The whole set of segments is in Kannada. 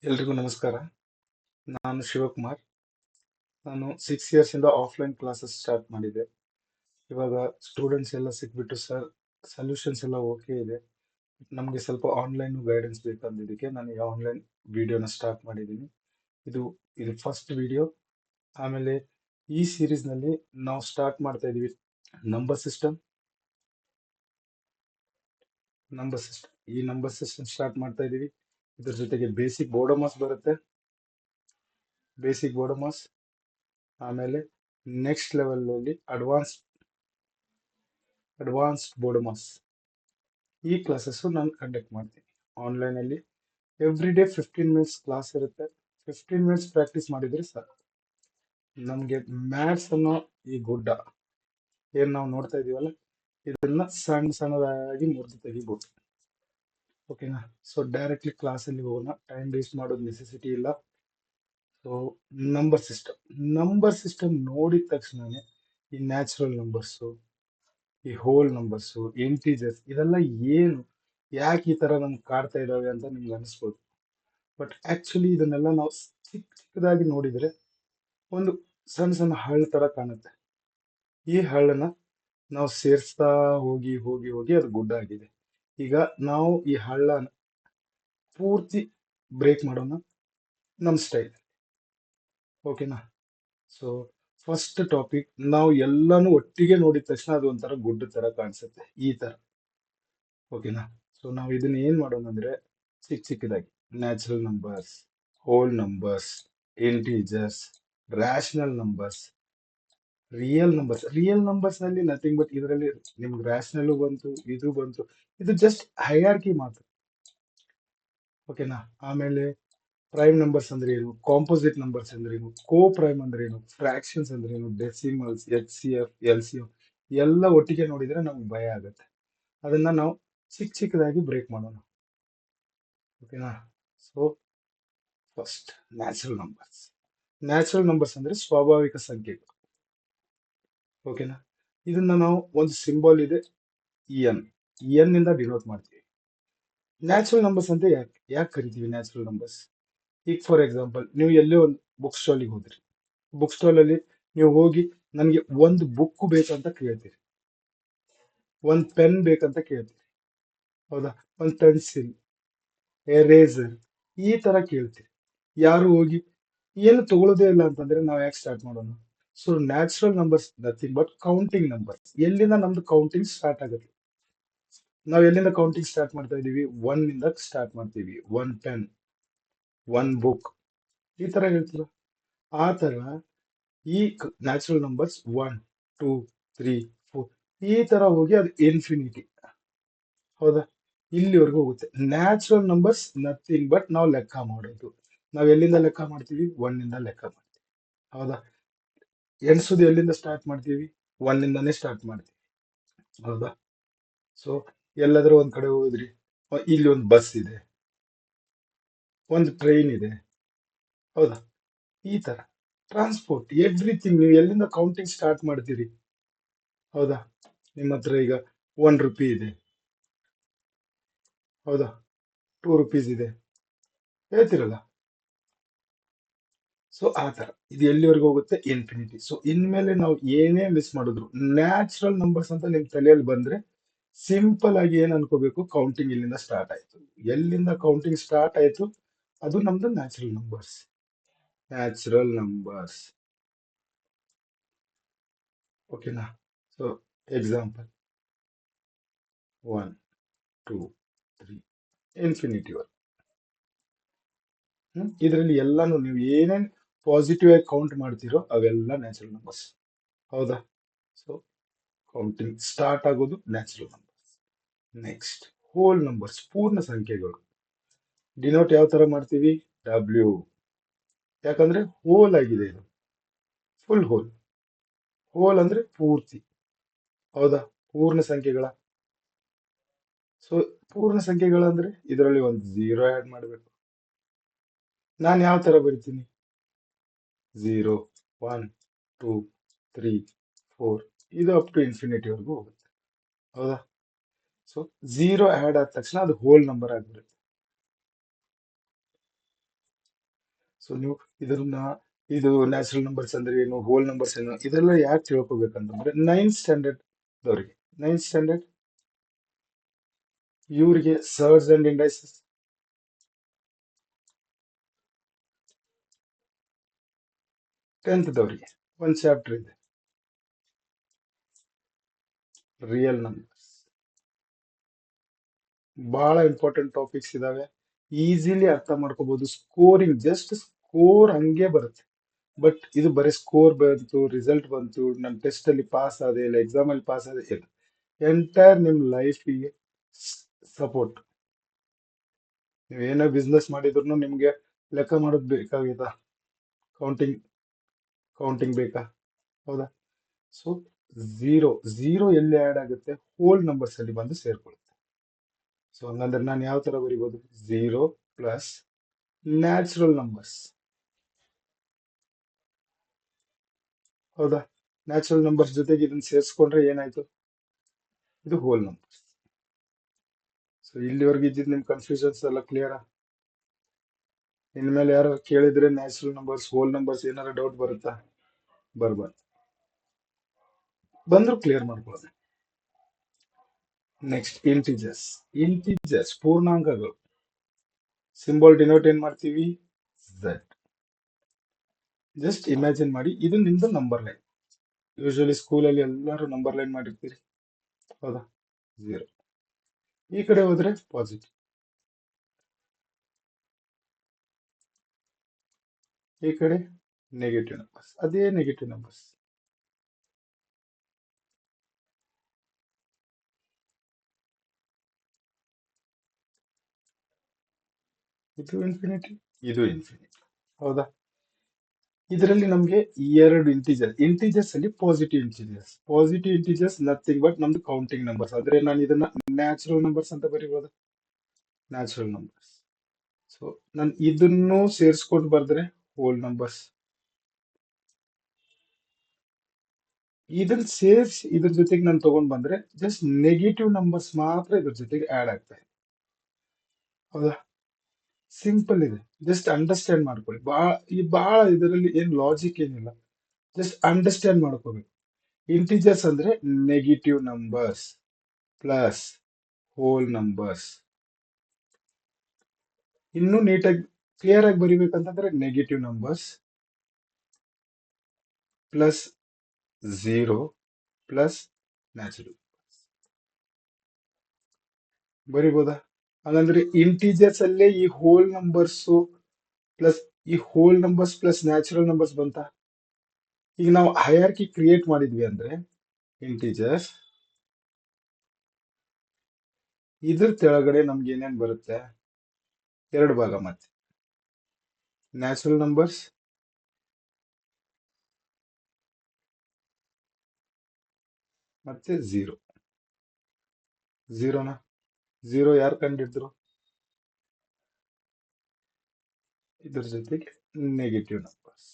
ಎಲ್ರಿಗೂ ನಮಸ್ಕಾರ. ನಾನು ಶಿವಕುಮಾರ್. ನಾನು 6 ಇಯರ್ಸ್ ಇಂದ ಆಫ್ಲೈನ್ ಕ್ಲಾಸಸ್ ಸ್ಟಾರ್ಟ್ ಮಾಡಿದೆ. ಇವಾಗ ಸ್ಟೂಡೆಂಟ್ಸ್ ಎಲ್ಲ ಸಿಕ್ಬಿಟ್ಟು ಸರ್ ಸೊಲ್ಯೂಷನ್ಸ್ ಎಲ್ಲ ಓಕೆ ಇದೆ. ನಮಗೆ ಸ್ವಲ್ಪ ಆನ್ಲೈನ್ ಗೈಡೆನ್ಸ್ ಬೇಕಂದಿದ್ದಕ್ಕೆ ನಾನು ಈ ಆನ್ಲೈನ್ ವಿಡಿಯೋನ ಸ್ಟಾರ್ಟ್ ಮಾಡಿದ್ದೀನಿ. ಇದು ಇದು ಫಸ್ಟ್ ವಿಡಿಯೋ. ಆಮೇಲೆ ಈ ಸೀರೀಸ್ ನಲ್ಲಿ ನಾವು ಸ್ಟಾರ್ಟ್ ಮಾಡ್ತಾ ಇದೀವಿ ನಂಬರ್ ಸಿಸ್ಟಮ್. ಈ ನಂಬರ್ ಸಿಸ್ಟಮ್ ಸ್ಟಾರ್ಟ್ ಮಾಡ್ತಾ ಇದೀವಿ. ಇದ್ರ ಜೊತೆಗೆ ಬೇಸಿಕ್ ಬೋಡೋಮಾಸ್ ಬರುತ್ತೆ. ಆಮೇಲೆ ನೆಕ್ಸ್ಟ್ ಲೆವೆಲ್ ಅಲ್ಲಿ ಅಡ್ವಾನ್ಸ್ಡ್ ಬೋಡೋಮಾಸ್ ಈ ಕ್ಲಾಸಸ್ ನಾನು ಕಂಡಕ್ಟ್ ಮಾಡ್ತೀನಿ ಆನ್ಲೈನ್ ಅಲ್ಲಿ. ಎವ್ರಿ ಡೇ 15 ಮಿನಿಟ್ಸ್ ಕ್ಲಾಸ್ ಇರುತ್ತೆ. 15 ಮಿನಿಟ್ಸ್ ಪ್ರಾಕ್ಟೀಸ್ ಮಾಡಿದ್ರೆ ಸಾಕು. ನಮ್ಗೆ ಮ್ಯಾಥ್ಸ್ ಅನ್ನೋ ಈ ಗುಡ್ಡ ಏನ್ ನಾವು ನೋಡ್ತಾ ಇದೀವಲ್ಲ, ಇದನ್ನ ಸಣ್ಣ ಸಣ್ಣದಾಗಿ ಮುರಿದು ತೆಗಿಬಹುದು. ಓಕೆನಾ? ಸೊ ಡೈರೆಕ್ಟ್ಲಿ ಕ್ಲಾಸ್ ಅಲ್ಲಿ ಹೋಗೋಣ, ಟೈಮ್ ವೇಸ್ಟ್ ಮಾಡೋದು ನೆಸೆಸಿಟಿ ಇಲ್ಲ. ಸೊ ನಂಬರ್ ಸಿಸ್ಟಮ್ ನೋಡಿದ ತಕ್ಷಣನೇ ಈ ನ್ಯಾಚುರಲ್ ನಂಬರ್ಸು, ಈ ಹೋಲ್ ನಂಬರ್ಸು, ಇಂಟೀಜರ್ಸ್ ಇದೆಲ್ಲ ಏನು, ಯಾಕೆ ಈ ತರ ನಮ್ಗೆ ಕಾಡ್ತಾ ಇದಾವೆ ಅಂತ ನಿಮ್ಗೆ ಅನಿಸ್ಬೋದು. ಬಟ್ ಆಕ್ಚುಲಿ ಇದನ್ನೆಲ್ಲ ನಾವು ಚಿಕ್ಕದಾಗಿ ನೋಡಿದ್ರೆ ಒಂದು ಸಣ್ಣ ಸಣ್ಣ ಹಳ್ಳ ತರ ಕಾಣುತ್ತೆ. ಈ ಹಳ್ಳನ ನಾವು ಸೇರಿಸ್ತಾ ಹೋಗಿ ಹೋಗಿ ಹೋಗಿ ಅದು ಗುಡ್ಡ ಆಗಿದೆ. ಈಗ ನಾವು ಈ ಹಳ್ಳನ ಪೂರ್ತಿ ಬ್ರೇಕ್ ಮಾಡೋಣ ನಮ್ ಸ್ಟೈಲ್. ಓಕೆನಾ? ಸೊ ಫಸ್ಟ್ ಟಾಪಿಕ್, ನಾವು ಎಲ್ಲಾನು ಒಟ್ಟಿಗೆ ನೋಡಿದ ತಕ್ಷಣ ಅದು ಒಂಥರ ಗುಡ್ಡ ತರ ಕಾಣಿಸುತ್ತೆ, ಈ ತರ. ಓಕೆನಾ? ಸೊ ನಾವು ಇದನ್ನ ಏನ್ ಮಾಡೋಣ ಅಂದ್ರೆ ಚಿಕ್ಕದಾಗಿ natural numbers, whole numbers, integers, rational numbers, real numbers ನಲ್ಲಿ ನಥಿಂಗ್ ಬಟ್ ಇದರಲ್ಲಿ ನಿಮ್ಗೆ ರ್ಯಾಷನಲ್ ಬಂತು, ಇದು ಬಂತು, ಇದು ಜಸ್ಟ್ ಹೈರಾರ್ಕಿ ಮಾತ್ರ. ಓಕೆನಾ? ಆಮೇಲೆ ಪ್ರೈಮ್ ನಂಬರ್ಸ್ ಅಂದ್ರೆ ಏನು, ಕಾಂಪೋಸಿಟ್ ನಂಬರ್ಸ್ ಅಂದ್ರೆ ಏನು, ಕೋ ಪ್ರೈಮ್ ಅಂದ್ರೆ ಏನು, ಫ್ರಾಕ್ಷನ್ಸ್ ಅಂದ್ರೆ ಏನು, ಡೆಸಿಮಲ್ಸ್, HCF, LCM ಎಲ್ಲ ಒಟ್ಟಿಗೆ ನೋಡಿದ್ರೆ ನಮ್ಗೆ ಭಯ ಆಗುತ್ತೆ. ಅದನ್ನ ನಾವು ಚಿಕ್ಕದಾಗಿ ಬ್ರೇಕ್ ಮಾಡೋಣ. ಓಕೆನಾ? ಸೊ ಫಸ್ಟ್ ನ್ಯಾಚುರಲ್ ನಂಬರ್ಸ್ ಅಂದ್ರೆ ಸ್ವಾಭಾವಿಕ ಸಂಖ್ಯೆಗಳು. ಓಕೆನಾ? ಇದನ್ನ ನಾವು ಒಂದು ಸಿಂಬಲ್ ಇದೆ ಎನ್ ಇಂದ ಡಿನೋಟ್ ಮಾಡ್ತೀವಿ. ನ್ಯಾಚುರಲ್ ನಂಬರ್ಸ್ ಅಂತ ಯಾಕೆ ಕರಿತೀವಿ ನ್ಯಾಚುರಲ್ ನಂಬರ್ಸ್? ಈಗ ಫಾರ್ ಎಕ್ಸಾಂಪಲ್, ನೀವು ಎಲ್ಲೇ ಒಂದು ಬುಕ್ ಸ್ಟಾಲಿಗೆ ಹೋದ್ರಿ. ಬುಕ್ ಸ್ಟಾಲ್ ಅಲ್ಲಿ ನೀವು ಹೋಗಿ ನನಗೆ ಒಂದು ಬುಕ್ ಬೇಕಂತ ಕೇಳ್ತೀರಿ, ಒಂದು ಪೆನ್ ಬೇಕಂತ ಕೇಳ್ತೀರಿ, ಹೌದಾ? ಒಂದು ಪೆನ್ಸಿಲ್, ಎರೇಸರ್ ಈ ತರ ಕೇಳ್ತೀರಿ. ಯಾರು ಹೋಗಿ ಏನು ತಗೊಳ್ಳೋದೇ ಇಲ್ಲ ಅಂತಂದ್ರೆ ನಾವು ಯಾಕೆ ಸ್ಟಾರ್ಟ್ ಮಾಡೋಣ? So natural numbers nothing but counting numbers. ಎಲ್ಲಿಂದ ನಮ್ದು ಕೌಂಟಿಂಗ್ ಸ್ಟಾರ್ಟ್ ಆಗುತ್ತೆ? ನಾವು ಎಲ್ಲಿಂದ ಕೌಂಟಿಂಗ್ ಸ್ಟಾರ್ಟ್ ಮಾಡ್ತಾ ಇದೀವಿ? 1 ಇಂದ ಸ್ಟಾರ್ಟ್ ಮಾಡ್ತೀವಿ. 1 ಪೆನ್, 1 ಬುಕ್, ಈ ತರ ಹೇಳ್ತೀರ. ಆ ತರ ಈ ನ್ಯಾಚುರಲ್ ನಂಬರ್ಸ್ 1, 2, 3, 4 ಈ ತರ ಹೋಗಿ ಅದು ಇನ್ಫಿನಿಟಿ, ಹೌದಾ? ಇಲ್ಲಿವರೆಗೂ ಹೋಗುತ್ತೆ. ನ್ಯಾಚುರಲ್ ನಂಬರ್ಸ್ ನಥಿಂಗ್ ಬಟ್ ನಾವು ಲೆಕ್ಕ ಮಾಡೋದು. ನಾವು ಎಲ್ಲಿಂದ ಲೆಕ್ಕ ಮಾಡ್ತೀವಿ? 1 ಇಂದ ಲೆಕ್ಕ ಮಾಡ್ತೀವಿ, ಹೌದಾ? ಎಣಿಸೋದು ಎಲ್ಲಿಂದ ಸ್ಟಾರ್ಟ್ ಮಾಡ್ತೀವಿ? 1 ಇಂದಾನೇ ಸ್ಟಾರ್ಟ್ ಮಾಡ್ತೀವಿ, ಹೌದಾ? ಸೊ ಎಲ್ಲಾದ್ರೂ ಒಂದ್ ಕಡೆ ಹೋದ್ರಿ, ಇಲ್ಲಿ ಒಂದು ಬಸ್ ಇದೆ, ಒಂದು ಟ್ರೈನ್ ಇದೆ, ಹೌದಾ? ಈ ತರ ಟ್ರಾನ್ಸ್ಪೋರ್ಟ್ ಎವ್ರಿಥಿಂಗ್ ನೀವು ಎಲ್ಲಿಂದ ಕೌಂಟಿಂಗ್ ಸ್ಟಾರ್ಟ್ ಮಾಡ್ತೀರಿ, ಹೌದಾ? ನಿಮ್ಮ ಹತ್ರ ಈಗ 1 ರೂಪಿ ಇದೆ, ಹೌದಾ? 2 ರುಪೀಸ್ ಇದೆ, ಹೇಳ್ತಿರಲ್ಲ. ಸೊ ಆ ತರ ಇದು ಎಲ್ಲಿವರೆಗೂ ಹೋಗುತ್ತೆ? ಇನ್ಫಿನಿಟಿ. ಸೊ ಇನ್ಮೇಲೆ ನಾವು ಏನೇ ಮಿಸ್ ಮಾಡಿದ್ರು ನ್ಯಾಚುರಲ್ ನಂಬರ್ಸ್ ಅಂತ ನಿಮ್ ತಲೆಯಲ್ಲಿ ಬಂದ್ರೆ ಸಿಂಪಲ್ ಆಗಿ ಏನ್ ಅನ್ಕೋಬೇಕು? ಕೌಂಟಿಂಗ್ ಇಲ್ಲಿಂದ ಸ್ಟಾರ್ಟ್ ಆಯ್ತು. ಎಲ್ಲಿಂದ ಕೌಂಟಿಂಗ್ ಸ್ಟಾರ್ಟ್ ಆಯ್ತು ಅದು ನಮ್ದು ನ್ಯಾಚುರಲ್ ನಂಬರ್ಸ್. ಓಕೆನಾ? So example 1, 2, 3 infinity. ಇದರಲ್ಲಿ ಎಲ್ಲಾನು ನೀವು ಏನೇನ್ ಪಾಸಿಟಿವ್ ಆಗಿ ಕೌಂಟ್ ಮಾಡ್ತೀರೋ ಅವೆಲ್ಲ ನ್ಯಾಚುರಲ್ ನಂಬರ್ಸ್, ಹೌದಾ? ಸೊ ಕೌಂಟಿಂಗ್ ಸ್ಟಾರ್ಟ್ ಆಗೋದು natural numbers. Next whole numbers, ಪೂರ್ಣ ಸಂಖ್ಯೆಗಳು. ಡಿನೋಟ್ ಯಾವ ತರ ಮಾಡ್ತೀವಿ? W. ಯಾಕಂದ್ರೆ ಹೋಲ್ ಆಗಿದೆ ಇದು, ಫುಲ್ ಹೋಲ್ ಅಂದ್ರೆ ಪೂರ್ತಿ, ಹೌದಾ? ಪೂರ್ಣ ಸಂಖ್ಯೆಗಳ. ಸೊ ಪೂರ್ಣ ಸಂಖ್ಯೆಗಳಂದ್ರೆ ಇದರಲ್ಲಿ ಒಂದು 0 ಆಡ್ ಮಾಡಬೇಕು. ನಾನು ಯಾವ ತರ ಬರಿತೀನಿ? 0, 1, 2, 3, 4 ಇದು ಅಪ್ ಟು ಇನ್ಫಿನಿಟಿ ವರೆಗೂ ಹೋಗುತ್ತೆ, ಹೌದಾ? ಸೊ 0 ಆಡ್ ಆದ ತಕ್ಷಣ ಅದು ಹೋಲ್ ನಂಬರ್ ಆಗ್ಬಿಡುತ್ತೆ. ಸೊ ನೀವು ಇದನ್ನ ಇದು ನ್ಯಾಚುರಲ್ ನಂಬರ್ಸ್ ಅಂದ್ರೆ ಏನು, ಹೋಲ್ ನಂಬರ್ಸ್ ಏನು, ಇದೆಲ್ಲ ಯಾಕೆ ತಿಳ್ಕೊಬೇಕಂತಂದ್ರೆ 9th ಸ್ಟ್ಯಾಂಡರ್ಡ್ ದವರಿಗೆ, 9th ಸ್ಟ್ಯಾಂಡರ್ಡ್ ಇವರಿಗೆ ಸರ್ಸ್ ಅಂಡ್ ಇಂಡೈಸಸ್, 10th ದವರಿಗೆ ಒಂದು ಚಾಪ್ಟರ್ ಇದೆ ರಿಯಲ್ ನಂಬರ್ಸ್. ಬಹಳ ಇಂಪಾರ್ಟೆಂಟ್ ಟಾಪಿಕ್ಸ್ ಇದಾವೆ, ಈಸಿಲಿ ಅರ್ಥ ಮಾಡ್ಕೋಬಹುದು. ಸ್ಕೋರಿಂಗ್ ಜಸ್ಟ್ ಸ್ಕೋರ್ ಹಂಗೆ ಬರುತ್ತೆ. ಬಟ್ ಇದು ಬರೀ ಸ್ಕೋರ್ ಬಂತು, ರಿಸಲ್ಟ್ ಬಂತು, ನನ್ನ ಟೆಸ್ಟ್ ಅಲ್ಲಿ ಪಾಸ್ ಆದೆ, ಇಲ್ಲ ಎಕ್ಸಾಮ್ ಅಲ್ಲಿ ಪಾಸ್ ಆದೆ, ಇಲ್ಲ, ಎಂಟೈರ್ ನಿಮ್ ಲೈಫಿಗೆ ಸಪೋರ್ಟ್. ನೀವೇನೋ ಬಿಸ್ನೆಸ್ ಮಾಡಿದ್ರು ನಿಮ್ಗೆ ಲೆಕ್ಕ ಮಾಡೋದು ಬೇಕಾಗಿತ್ತ, ಕೌಂಟಿಂಗ್ ಕೌಂಟಿಂಗ್ ಬೇಕಾ, ಹೌದಾ? ಸೊ ಝೀರೋ ಝೀರೋ ಎಲ್ಲಿ ಆಡ್ ಆಗುತ್ತೆ, ಹೋಲ್ ನಂಬರ್ಸ್ ಅಲ್ಲಿ ಬಂದು ಸೇರ್ಕೊಳ್ಳುತ್ತೆ. ಸೊ ಹಂಗಂದ್ರೆ ನಾನು ಯಾವ ತರ ಬರಿಬೋದು, ಝೀರೋ ಪ್ಲಸ್ ನ್ಯಾಚುರಲ್ ನಂಬರ್ಸ್, ಹೌದಾ? ನ್ಯಾಚುರಲ್ ನಂಬರ್ಸ್ ಜೊತೆಗೆ ಇದನ್ನ ಸೇರಿಸ್ಕೊಂಡ್ರೆ ಏನಾಯ್ತು, ಇದು ಹೋಲ್ ನಂಬರ್ಸ್. ಸೊ ಇಲ್ಲಿವರೆಗೆ ಇದ್ದಿದ್ದು ನಿಮ್ ಕನ್ಫ್ಯೂಷನ್ಸ್ ಎಲ್ಲ ಕ್ಲಿಯರಾ? ಇನ್ಮೇಲೆ ಯಾರು ಕೇಳಿದ್ರೆ ನ್ಯಾಚುರಲ್ ನಂಬರ್ಸ್, ಹೋಲ್ ನಂಬರ್ಸ್ ಏನಾರ ಡೌಟ್ ಬರುತ್ತಾ? ಬರ್ಬಾರ್ದು, ಬಂದ್ರು ಕ್ಲಿಯರ್ ಮಾಡ್ಕೊಳ್ಳೋದು. Next integers. ಇಂಟಿಜರ್ಸ್ ಪೂರ್ಣಾಂಕಗಳು, ಸಿಂಬಲ್ ಡಿನೋಟ್ ಏನ್ ಮಾಡ್ತೀವಿ, ಝೆಡ್. ಜಸ್ಟ್ ಇಮ್ಯಾಜಿನ್ ಮಾಡಿ, ಇದು ನಿಮ್ದು ನಂಬರ್ ಲೈನ್. ಯೂಶಲಿ ಸ್ಕೂಲಲ್ಲಿ ಎಲ್ಲರೂ ನಂಬರ್ ಲೈನ್ ಮಾಡಿರ್ತೀರಿ, ಹೌದಾ? ಝೀರೋ. ಈ ಕಡೆ ಹೋದ್ರೆ ಪಾಸಿಟಿವ್, ಈ ಕಡೆ ನೆಗೆಟಿವ್ ನಂಬರ್ಸ್, ಅದೇ ನೆಗೆಟಿವ್ ನಂಬರ್ಸ್. ಇದು ಇನ್ಫಿನಿಟಿ, ಇದು ಇನ್ಫಿನಿಟಿ, ಹೌದಾ? ಇದರಲ್ಲಿ ನಮ್ಗೆ ಎರಡು ಇಂಟಿಜರ್ಸ್ ಅಲ್ಲಿ ಪಾಸಿಟಿವ್ ಇಂಟಿಜರ್ಸ್ ನಥಿಂಗ್ ಬಟ್ ನಮ್ದು ಕೌಂಟಿಂಗ್ ನಂಬರ್ಸ್. ಆದ್ರೆ ನಾನು ಇದನ್ನ ನ್ಯಾಚುರಲ್ ನಂಬರ್ಸ್ ಅಂತ ಬರೀಬಹುದು, ನ್ಯಾಚುರಲ್ ನಂಬರ್ಸ್. ಸೊ ನಾನು ಇದನ್ನು ಸೇರಿಸ್ಕೊಂಡು ಬರ್ದ್ರೆ ಹೋಲ್ ನಂಬರ್ಸ್, ಇದನ್ನ ಸೇರಿಸಿ ಇದ್ರ ಜೊತೆಗೆ ನಾನು ತಗೊಂಡ್ ಬಂದ್ರೆ ಜಸ್ಟ್ ನೆಗೆಟಿವ್ ನಂಬರ್ಸ್ ಮಾತ್ರ ಇದ್ರ ಜೊತೆಗೆ ಆಡ್ ಆಗ್ತಾ ಇದೆ, ಹೌದಾ? ಸಿಂಪಲ್ ಇದೆ, ಜಸ್ಟ್ ಅಂಡರ್ಸ್ಟ್ಯಾಂಡ್ ಮಾಡ್ಕೊಳ್ಳಿ. ಬಹಳ ಇದರಲ್ಲಿ ಏನ್ ಲಾಜಿಕ್ ಏನಿಲ್ಲ, ಜಸ್ಟ್ ಅಂಡರ್ಸ್ಟ್ಯಾಂಡ್ ಮಾಡ್ಕೋಬೇಕು. ಇಂಟಿಜರ್ಸ್ ಅಂದ್ರೆ negative numbers plus whole numbers. ಇನ್ನೂ ನೀಟಾಗಿ ಕ್ಲಿಯರ್ ಆಗಿ ಬರಿಬೇಕಂತಂದ್ರೆ negative numbers plus zero plus natural ಬರಿಬೋದಾ? ಹಾಗಂದ್ರೆ ಇಂಟಿಜರ್ಸ್ ಅಲ್ಲೇ ಈ whole numbers plus natural numbers ಬಂತ. ಈಗ ನಾವು ಹೈರಾರ್ಕಿ ಕ್ರಿಯೇಟ್ ಮಾಡಿದ್ವಿ ಅಂದ್ರೆ ಇಂಟಿಜರ್ಸ್, ಇದ್ರ ಕೆಳಗಡೆ ನಮ್ಗೆ ಏನೇನ್ ಬರುತ್ತೆ, ಎರಡು ಭಾಗ, ಮತ್ತೆ ನ್ಯಾಚುರಲ್ ನಂಬರ್ಸ್ ಮತ್ತೆ ಝೀರೋ. ಝೀರೋನಾ? ಝೀರೋ ಯಾರು ಕಂಡಿದ್ರು, ಇದ್ರ ಜೊತೆಗೆ ನೆಗೆಟಿವ್ ನಂಬರ್ಸ್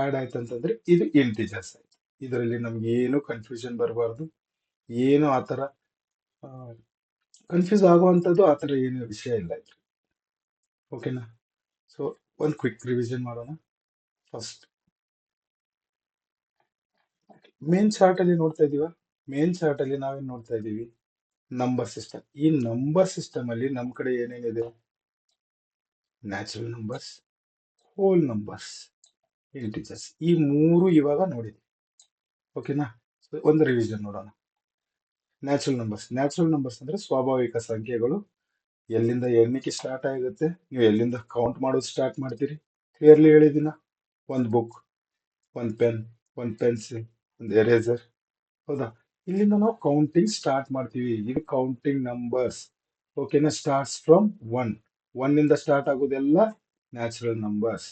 ಆಡ್ ಆಯ್ತಂತಂದ್ರೆ ಇದು ಇಂಟಿಜರ್ಸ್ ಆಯ್ತು. ಇದರಲ್ಲಿ ನಮ್ಗೆ ಏನು ಕನ್ಫ್ಯೂಷನ್ ಬರಬಾರ್ದು, ಏನು ಆತರ ಕನ್ಫ್ಯೂಸ್ ಆಗುವಂಥದ್ದು ಆತರ ಏನು ವಿಷಯ ಇಲ್ಲ ಇದ್ರಲ್ಲಿ, ಓಕೆನಾ? ಸೊ ಒಂದು ಕ್ವಿಕ್ ರಿವಿಷನ್ ಮಾಡೋಣ. ಫಸ್ಟ್ ಮೇನ್ ಚಾರ್ಟ್ ಅಲ್ಲಿ ನೋಡ್ತಾ ಇದೀವ, ಮೇನ್ ಚಾರ್ಟ್ ಅಲ್ಲಿ ನಾವೇನ್ ನೋಡ್ತಾ ಇದೀವಿ, ನಂಬರ್ ಸಿಸ್ಟಮ್. ಈ ನಂಬರ್ ಸಿಸ್ಟಮ್ ಅಲ್ಲಿ ನಮ್ ಕಡೆ ಏನೇನಿದೆ, natural numbers, whole numbers, integers, ಈ ಮೂರು ಇವಾಗ ನೋಡಿದ್ವಿ, ಓಕೆನಾ? ಒಂದು ರಿವಿಷನ್ ನೋಡೋಣ. ನ್ಯಾಚುರಲ್ ನಂಬರ್ಸ್ ಅಂದ್ರೆ ಸ್ವಾಭಾವಿಕ ಸಂಖ್ಯೆಗಳು. ಎಲ್ಲಿಂದ ಎಣ್ಣಿಕೆ ಸ್ಟಾರ್ಟ್ ಆಗುತ್ತೆ, ನೀವು ಎಲ್ಲಿಂದ ಕೌಂಟ್ ಮಾಡೋದು ಸ್ಟಾರ್ಟ್ ಮಾಡ್ತೀರಿ, ಕ್ಲಿಯರ್ಲಿ ಹೇಳಿದಿನ. ಒಂದು ಬುಕ್, ಒಂದು ಪೆನ್, ಒಂದು ಪೆನ್ಸಿಲ್, ಒಂದು ಎರೇಸರ್, ಹೌದಾ? ಇಲ್ಲಿಂದ ನಾವು ಕೌಂಟಿಂಗ್ ಸ್ಟಾರ್ಟ್ ಮಾಡ್ತೀವಿ, ಇದು ಕೌಂಟಿಂಗ್ ನಂಬರ್ಸ್, ಓಕೆನಾ? ಸ್ಟಾರ್ಟ್ಸ್ ಫ್ರಮ್ ಒನ್ ಇಂದ ಸ್ಟಾರ್ಟ್ ಆಗೋದೆಲ್ಲ natural numbers.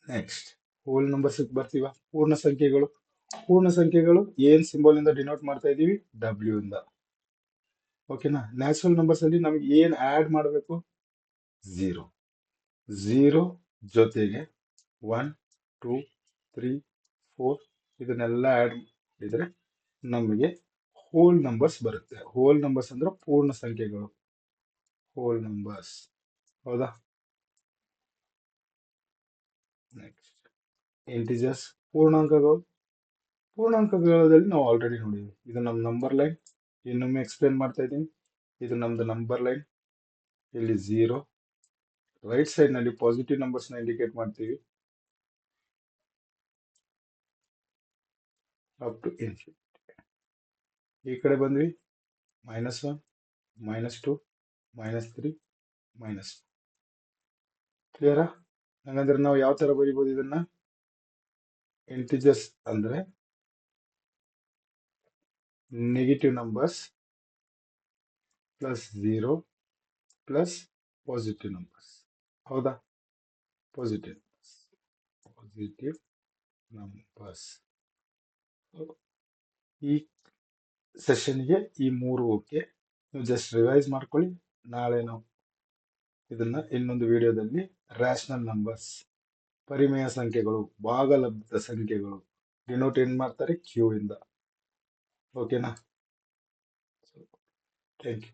Next whole numbers ಬರ್ತೀವ, ಪೂರ್ಣ ಸಂಖ್ಯೆಗಳು ಏನ್ ಸಿಂಬಲ್ ಇಂದ ಡಿನೋಟ್ ಮಾಡ್ತಾ ಇದೀವಿ, ಡಬ್ಲ್ಯೂ ಇಂದ, ಓಕೆನಾ? ನ್ಯಾಚುರಲ್ ನಂಬರ್ಸ್ ಅಲ್ಲಿ ನಮ್ಗೆ ಏನ್ ಆಡ್ ಮಾಡಬೇಕು, ಝೀರೋ ಜೊತೆಗೆ 1 2 3 4 ಇದನ್ನೆಲ್ಲ ಆಡ್ ಮಾಡಿದ್ರೆ ನಮಗೆ ಹೋಲ್ ನಂಬರ್ಸ್ ಬರುತ್ತೆ. ಹೋಲ್ ನಂಬರ್ಸ್ ಅಂದ್ರೆ ಪೂರ್ಣ ಸಂಖ್ಯೆಗಳು, ಹೋಲ್ ನಂಬರ್ಸ್. ಹೌದಾ? ನೆಕ್ಸ್ಟ್ ಇಂಟಿಜರ್ಸ್, ಪೂರ್ಣಾಂಕಗಳು. ಪೂರ್ಣಾಂಕಗಳಲ್ಲಿ ನಾವು ಆಲ್ರೆಡಿ ನೋಡಿದ್ವಿ. ಇದು ನಮ್ಮ ನಂಬರ್ ಲೈನ್. ಇನ್ನೊಮ್ಮೆ ಎಕ್ಸ್ಪ್ಲೇನ್ ಮಾಡ್ತಾ ಇದ್ದೀನಿ. ಇದು ನಮ್ದು ನಂಬರ್ ಲೈನ್. ಇಲ್ಲಿ 0. ರೈಟ್ ಸೈಡ್ ನಲ್ಲಿ ಪಾಸಿಟಿವ್ ನಂಬರ್ಸ್ ನ ಇಂಡಿಕೇಟ್ ಮಾಡ್ತೀವಿ ಅಪ್ ಟು ಇನ್ಫಿನಿಟಿ. ಈ ಕಡೆ ಬಂದ್ವಿ -1, -2, -3, -2. ಕ್ಲಿಯರಾ? ಹಾಗಂದ್ರೆ ನಾವು ಯಾವ ತರ ಬರೀಬಹುದು ಇದನ್ನ? ಇಂಟಿಜರ್ಸ್ ಅಂದ್ರೆ negative numbers +0 plus positive numbers. ಹೌದಾ? Positive numbers. ಈ ಸೆಷನ್ಗೆ ಈ 3 ಓಕೆ. ನೀವು ಜಸ್ಟ್ ರಿವೈಸ್ ಮಾಡ್ಕೊಳ್ಳಿ. ನಾಳೆ ನಾವು ಇದನ್ನ ಇನ್ನೊಂದು ವಿಡಿಯೋದಲ್ಲಿ ರ್ಯಾಷನಲ್ ನಂಬರ್ಸ್, ಪರಿಮೇಯ ಸಂಖ್ಯೆಗಳು, ಭಾಗಲಬ್ಧ ಸಂಖ್ಯೆಗಳು ಡಿನೋಟ್ ಏನ್ ಮಾಡ್ತಾರೆ? ಕ್ಯೂ ಇಂದ. ಓಕೆನಾ? Thank you.